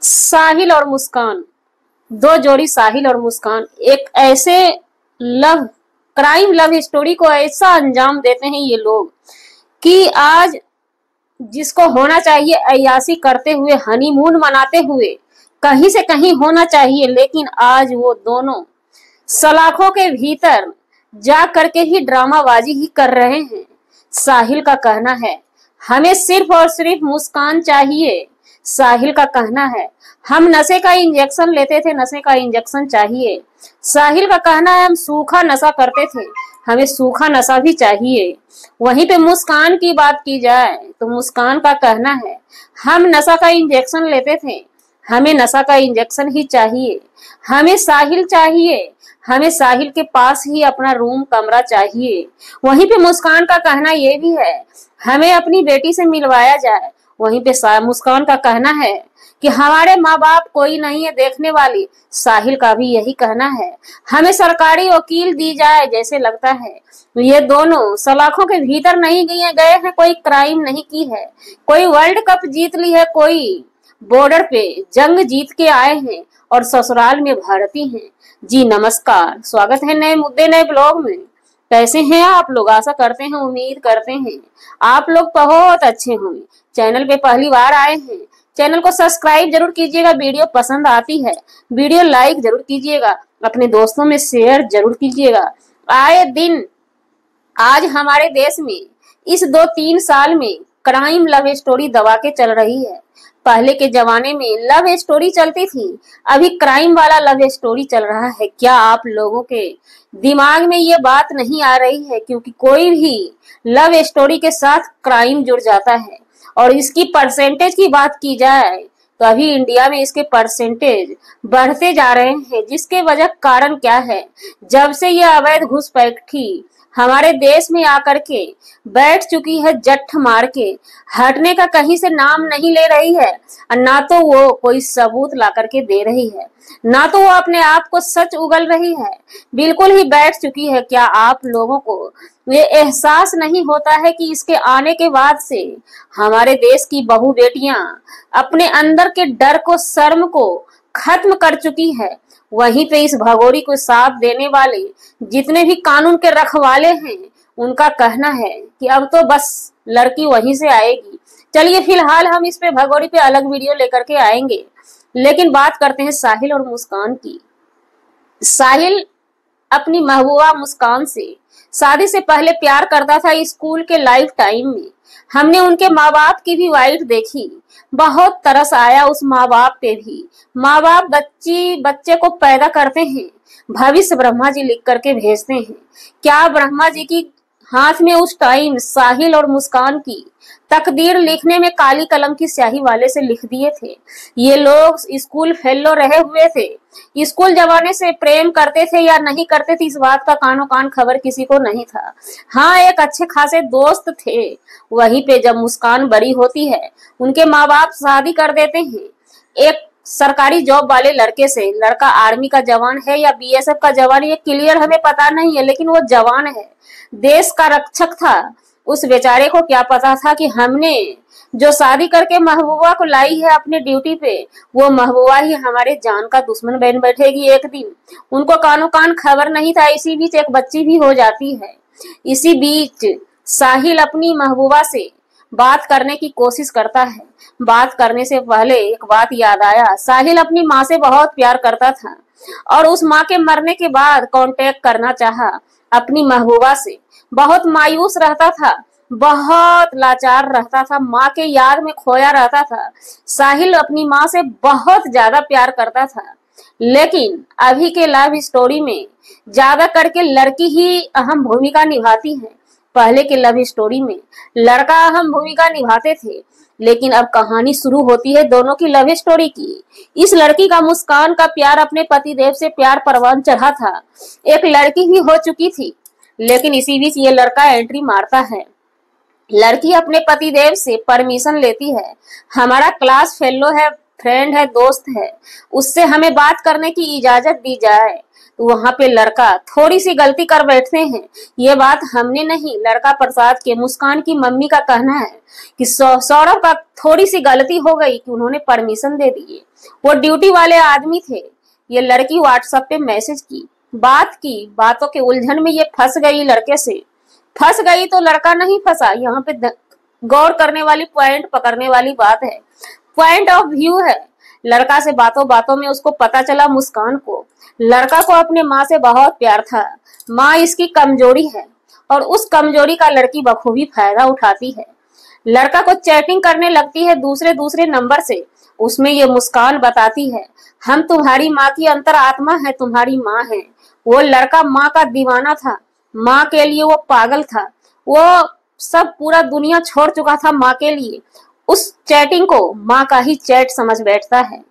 साहिल और मुस्कान, दो जोड़ी साहिल और मुस्कान एक ऐसे लव क्राइम लव स्टोरी को ऐसा अंजाम देते हैं ये लोग कि आज जिसको होना चाहिए अय्याशी करते हुए, हनीमून मनाते हुए, कहीं से कहीं होना चाहिए, लेकिन आज वो दोनों सलाखों के भीतर जा करके ही ड्रामाबाजी ही कर रहे हैं। साहिल का कहना है हमें सिर्फ और सिर्फ मुस्कान चाहिए। साहिल का कहना है हम नशे का इंजेक्शन लेते थे, नशे का इंजेक्शन चाहिए। साहिल का कहना है हम सूखा नशा करते थे, हमें सूखा नशा भी चाहिए। वहीं पे मुस्कान की बात की जाए तो मुस्कान का कहना है हम नशा का इंजेक्शन लेते थे, हमें नशा का इंजेक्शन ही चाहिए। हमें साहिल चाहिए, हमें साहिल के पास ही अपना रूम कमरा चाहिए। वहीं पे मुस्कान का कहना ये भी है हमें अपनी बेटी से मिलवाया जाए। वहीं पे मुस्कान का कहना है कि हमारे माँ बाप कोई नहीं है देखने वाली। साहिल का भी यही कहना है हमें सरकारी वकील दी जाए। जैसे लगता है ये दोनों सलाखों के भीतर नहीं गए हैं, कोई क्राइम नहीं की है, कोई वर्ल्ड कप जीत ली है, कोई बॉर्डर पे जंग जीत के आए हैं और ससुराल में भर्ती हैं। जी नमस्कार, स्वागत है नए मुद्दे नए ब्लॉग में। कैसे हैं आप लोग? आशा करते हैं, उम्मीद करते हैं आप लोग बहुत अच्छे होंगे। चैनल पे पहली बार आए हैं, चैनल को सब्सक्राइब जरूर कीजिएगा। वीडियो पसंद आती है वीडियो लाइक जरूर कीजिएगा, अपने दोस्तों में शेयर जरूर कीजिएगा। आए दिन आज हमारे देश में इस 2-3 साल में क्राइम लव स्टोरी दबा के चल रही है। पहले के जमाने में लव स्टोरी चलती थी, अभी क्राइम वाला लव स्टोरी चल रहा है। क्या आप लोगों के दिमाग में ये बात नहीं आ रही है? क्योंकि कोई भी लव स्टोरी के साथ क्राइम जुड़ जाता है। और इसकी परसेंटेज की बात की जाए तो अभी इंडिया में इसके परसेंटेज बढ़ते जा रहे हैं। जिसके वजह कारण क्या है? जब से ये अवैध घुसपैठी हमारे देश में आकर के बैठ चुकी है, जट्ठ मार के हटने का कहीं से नाम नहीं ले रही है। ना तो वो कोई सबूत ला करके दे रही है, ना तो वो अपने आप को सच उगल रही है, बिल्कुल ही बैठ चुकी है। क्या आप लोगों को ये एहसास नहीं होता है कि इसके आने के बाद से हमारे देश की बहू बेटियां अपने अंदर के डर को, शर्म को खत्म कर चुकी है? वहीं पे इस भगोड़ी को साथ देने वाले जितने भी कानून के रखवाले हैं उनका कहना है कि अब तो बस लड़की वहीं से आएगी। चलिए फिलहाल हम इस पे भगोड़ी पे अलग वीडियो लेकर के आएंगे, लेकिन बात करते हैं साहिल और मुस्कान की। साहिल अपनी महबूबा मुस्कान से शादी से पहले प्यार करता था स्कूल के लाइफ टाइम में। हमने उनके माँ बाप की भी वाइट देखी, बहुत तरस आया उस माँ बाप पे भी। माँ बाप बच्चे को पैदा करते हैं, भविष्य ब्रह्मा जी लिख करके भेजते हैं। क्या ब्रह्मा जी की हाथ में उस टाइम साहिल और मुस्कान की तकदीर लिखने में काली कलम की स्याही वाले से लिख दिए थे? ये लोग स्कूल फेलो रहे हुए थे, स्कूल जमाने से प्रेम करते थे या नहीं करते थे इस बात का कानो कान खबर किसी को नहीं था। हाँ, एक अच्छे खासे दोस्त थे। वहीं पे जब मुस्कान बड़ी होती है उनके माँ बाप शादी कर देते हैं एक सरकारी जॉब वाले लड़के से। लड़का आर्मी का जवान है या बीएसएफ का जवान, ये क्लियर हमें पता नहीं है, लेकिन वो जवान है, देश का रक्षक था। उस बेचारे को क्या पता था कि हमने जो शादी करके महबूबा को लाई है अपने ड्यूटी पे, वो महबूबा ही हमारे जान का दुश्मन बन बैठेगी एक दिन। उनको कानो कान खबर नहीं था। इसी बीच एक बच्ची भी हो जाती है। इसी बीच साहिल अपनी महबूबा से बात करने की कोशिश करता है। बात करने से पहले एक बात याद आया, साहिल अपनी माँ से बहुत प्यार करता था और उस माँ के मरने के बाद कांटेक्ट करना चाहा अपनी महबूबा से। बहुत मायूस रहता था, बहुत लाचार रहता था, माँ के याद में खोया रहता था। साहिल अपनी माँ से बहुत ज्यादा प्यार करता था, लेकिन अभी के लव स्टोरी में ज्यादा करके लड़की ही अहम भूमिका निभाती है। पहले के लव स्टोरी में लड़का अहम भूमिका निभाते थे, लेकिन अब कहानी शुरू होती है दोनों की लव स्टोरी की। इस लड़की का मुस्कान का प्यार अपने पतिदेव से प्यार परवान चढ़ा था, एक लड़की भी हो चुकी थी, लेकिन इसी बीच ये लड़का एंट्री मारता है। लड़की अपने पतिदेव से परमिशन लेती है, हमारा क्लास फेलो है फ्रेंड है, दोस्त है, उससे हमें बात करने की इजाजत दी जाए, तो वहां पे लड़का थोड़ी सी गलती कर बैठते हैं। ये बात हमने नहीं, लड़का प्रसाद के मुस्कान की मम्मी का कहना है कि सौरभ का थोड़ी सी गलती हो गई कि उन्होंने परमिशन दे दिए। वो ड्यूटी वाले आदमी थे। ये लड़की व्हाट्सएप पे मैसेज की, बात की, बातों के उलझन में ये फंस गई, लड़के से फंस गई तो लड़का नहीं फंसा। यहाँ पे गौर करने वाली, पॉइंट पकड़ने वाली बात है, पॉइंट ऑफ व्यू है। लड़का से बातों बातों में उसको पता चला, मुस्कान को, लड़का को अपने माँ से बहुत प्यार था। माँ इसकी कमजोरी है और उस कमजोरी का लड़की बखूबी फायदा उठाती है। लड़का को चैटिंग करने लगती है दूसरे दूसरे नंबर से। उसमें ये मुस्कान बताती है, हम तुम्हारी माँ की अंतरात्मा है, तुम्हारी माँ है। वो लड़का माँ का दीवाना था, माँ के लिए वो पागल था, वो सब पूरा दुनिया छोड़ चुका था माँ के लिए। उस चैटिंग को माँ का ही चैट समझ बैठता है।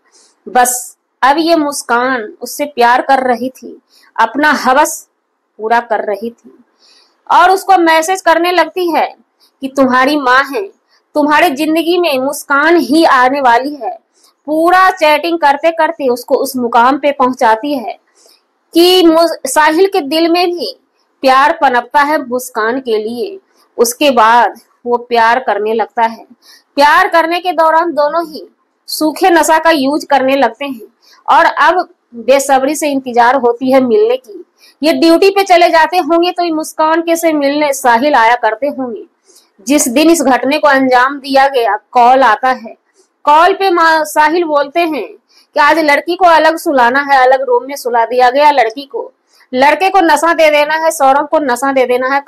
बस अब ये मुस्कान उससे प्यार कर रही थी, अपना हवस पूरा कर रही थी और उसको मैसेज करने लगती है कि तुम्हारी माँ है, तुम्हारे जिंदगी में मुस्कान ही आने वाली है। पूरा चैटिंग करते करते उसको उस मुकाम पे पहुंचाती है कि साहिल के दिल में भी प्यार पनपता है मुस्कान के लिए। उसके बाद वो प्यार करने लगता है। प्यार करने के दौरान दोनों ही सूखे नशा का यूज करने लगते हैं और अब बेसब्री से इंतजार होती है मिलने की। ये ड्यूटी पे चले जाते होंगे तो मुस्कान के से मिलने साहिल आया करते होंगे। जिस दिन इस घटने को अंजाम दिया गया, कॉल आता है। कॉल पे साहिल बोलते हैं कि आज लड़की को अलग सुलाना है, अलग रूम में सुला दिया गया लड़की को। लड़के को नशा दे देना है, सौरभ को नशा दे देना है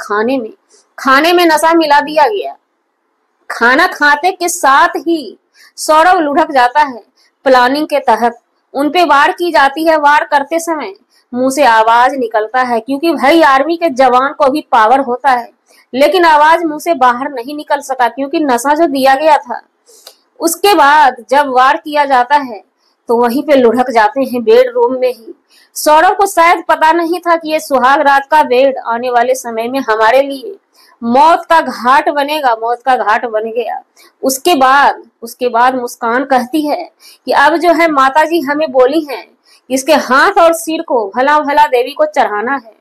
खाने में नशा मिला दिया गया। खाना खाते के साथ ही सौरभ लुढ़क जाता है। प्लानिंग के तहत उन पे वार की जाती है। वार करते समय मुंह से आवाज निकलता है, क्योंकि भाई आर्मी के जवान को भी पावर होता है, लेकिन आवाज मुंह से बाहर नहीं निकल सका क्योंकि नशा जो दिया गया था। उसके बाद जब वार किया जाता है तो वहीं पे लुढ़क जाते हैं, बेडरूम में ही। सौरभ को शायद पता नहीं था कि ये सुहाग रात का बेड आने वाले समय में हमारे लिए मौत का घाट बनेगा। मौत का घाट बन गया। उसके बाद मुस्कान कहती है कि अब जो है माताजी हमें बोली हैं, इसके हाथ और सिर को भला भला देवी को चढ़ाना है।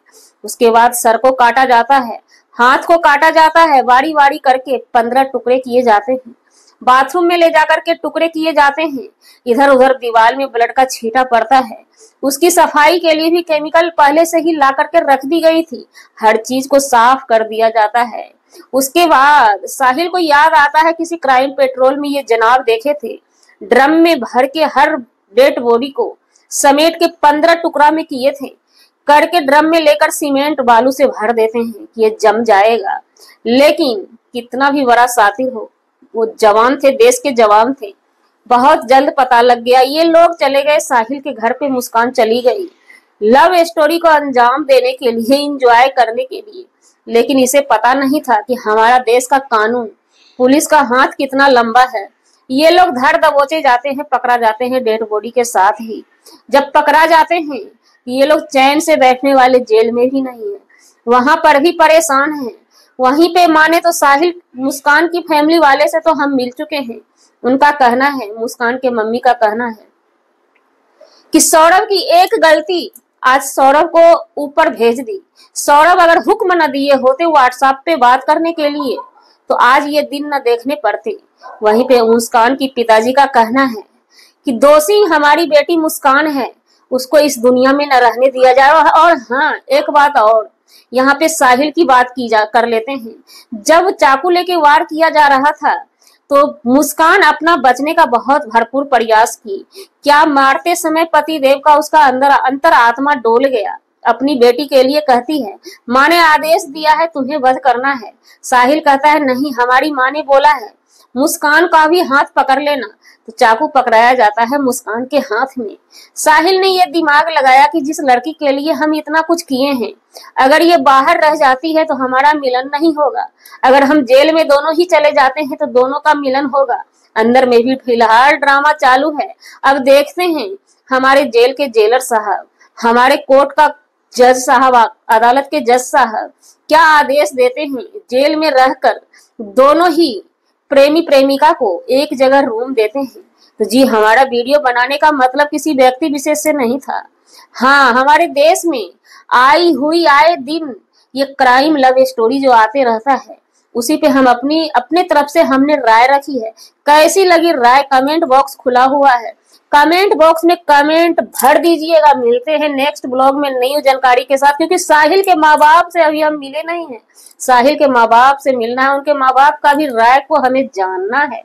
उसके बाद सर को काटा जाता है, हाथ को काटा जाता है, वारी वारी करके 15 टुकड़े किए जाते हैं। बाथरूम में ले जाकर के टुकड़े किए जाते हैं। इधर उधर दीवार में ब्लड का छींटा पड़ता है। उसकी सफाई के लिए भी केमिकल पहले से ही ला करके रख दी गई थी। हर चीज को साफ कर दिया जाता है। उसके बाद साहिल को याद आता है किसी क्राइम पेट्रोल में ये जनाब देखे थे, ड्रम में भर के हर डेड बॉडी को समेट के 15 टुकड़ा में किए थे। करके ड्रम में लेकर सीमेंट बालू से भर देते हैं कि ये जम जाएगा। लेकिन कितना भी बड़ा साथी हो, वो जवान थे, देश के जवान थे। बहुत जल्द पता लग गया। ये लोग चले गए साहिल के घर पे, मुस्कान चली गई लव स्टोरी को अंजाम देने के लिए, इंजॉय करने के लिए। लेकिन इसे पता नहीं था कि हमारा देश का कानून, पुलिस का हाथ कितना लंबा है। ये लोग धर दबोचे जाते हैं, पकड़ा जाते हैं डेड बॉडी के साथ ही। जब पकड़ा जाते हैं ये लोग चैन से बैठने वाले जेल में भी नहीं है, वहां पर भी परेशान हैं। वहीं पे माने तो साहिल, मुस्कान की फैमिली वाले से तो हम मिल चुके हैं। उनका कहना है, मुस्कान के मम्मी का कहना है कि सौरभ की एक गलती आज सौरभ को ऊपर भेज दी। सौरभ अगर हुक्म न दिए होते व्हाट्सएप पे बात करने के लिए तो आज ये दिन न देखने पड़ते। वहीं पे मुस्कान की पिताजी का कहना है कि दोषी हमारी बेटी मुस्कान है, उसको इस दुनिया में न रहने दिया जाए। और हाँ, एक बात और, यहाँ पे साहिल की बात कर लेते हैं। जब चाकू लेके वार किया जा रहा था तो मुस्कान अपना बचने का बहुत भरपूर प्रयास की। क्या मारते समय पति देव का उसका अंतर आत्मा डोल गया। अपनी बेटी के लिए कहती है, माँ ने आदेश दिया है तुम्हें वध करना है। साहिल कहता है नहीं, हमारी माँ ने बोला है मुस्कान का भी हाथ पकड़ लेना। तो चाकू पकड़ाया जाता है मुस्कान के हाथ में। साहिल ने यह दिमाग लगाया कि जिस लड़की के लिए हम इतना कुछ किए हैं, अगर ये बाहर रह जाती है तो हमारा मिलन नहीं होगा। अगर हम जेल में दोनों ही चले जाते हैं तो दोनों का मिलन होगा। अंदर में भी फिलहाल ड्रामा चालू है। अब देखते हैं हमारे जेल के जेलर साहब, हमारे कोर्ट का जज साहब, अदालत के जज साहब क्या आदेश देते हैं। जेल में रहकर दोनों ही प्रेमी प्रेमिका को एक जगह रूम देते हैं। तो जी हमारा वीडियो बनाने का मतलब किसी व्यक्ति विशेष से नहीं था। हाँ, हमारे देश में आई हुई आए दिन ये क्राइम लव स्टोरी जो आते रहता है, उसी पे हम अपने तरफ से हमने राय रखी है। कैसी लगी राय, कमेंट बॉक्स खुला हुआ है, कमेंट बॉक्स में कमेंट भर दीजिएगा। मिलते हैं नेक्स्ट ब्लॉग में नई जानकारी के साथ, क्योंकि साहिल के माँ बाप से अभी हम मिले नहीं हैं। साहिल के माँ बाप से मिलना है, उनके माँ बाप का भी राय को हमें जानना है।